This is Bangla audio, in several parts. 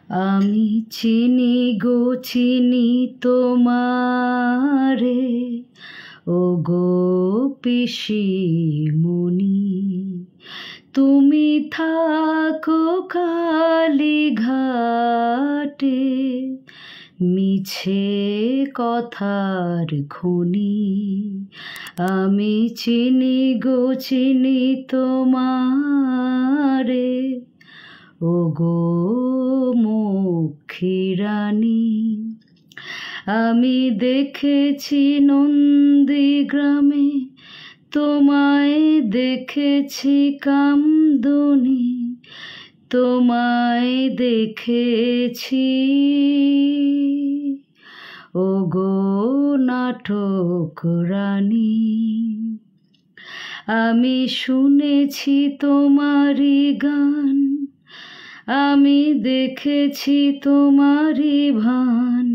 আমি চিনি গো চিনি তোমারে, ও গো পিসিমণি। তুমি থাকো কালীঘাটে, মিছে কথার খনি। আমি চিনি গো চিনি তোমারে, ও গো মক্ষী রানী। আমি দেখেছি নন্দীগ্রামে, তোমায় দেখেছি কামদুনি, তোমায় দেখেছি ও গো নাটক রানী। আমি শুনেছি তোমারি গান, আমি দেখেছি তোমারি ভান।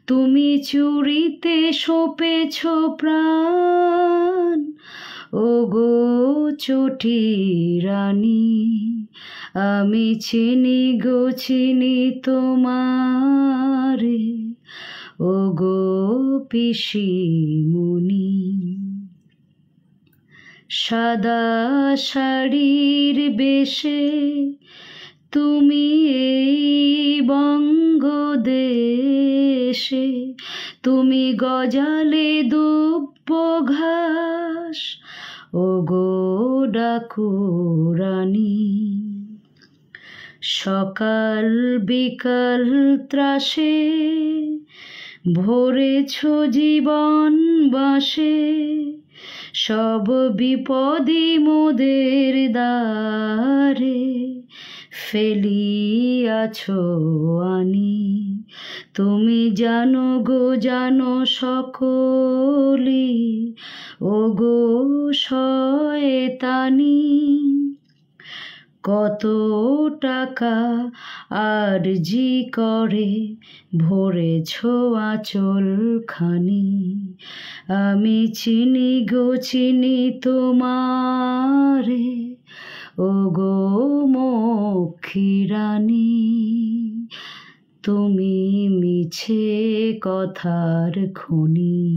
তুমি চুরিতে সঁপেছ প্রাণ, ও গো চটি রানী। আমি চিনি গো চিনি তোমারে, ও গো পিসিমণি। সাদা শাড়ির বেশে তুমি এই বঙ্গদেশে, তুমি গজালে দুব্য ঘাস, ও গো ডাকুরানী। সকাল বিকাল ত্রাসে ভরেছ জীবন বাসে, সব বিপদই মোদের দ্বারে ফেলিয়াছ আনি। তুমি জানো গো জানো সকলি, ও গো শয়তানি। কত টাকা আরজি করে ভরেছ আঁচলখানি। আমি চিনি গো চিনি তোমারে, ও গো মক্ষী রানী। তুমি মিছে কথার খনি।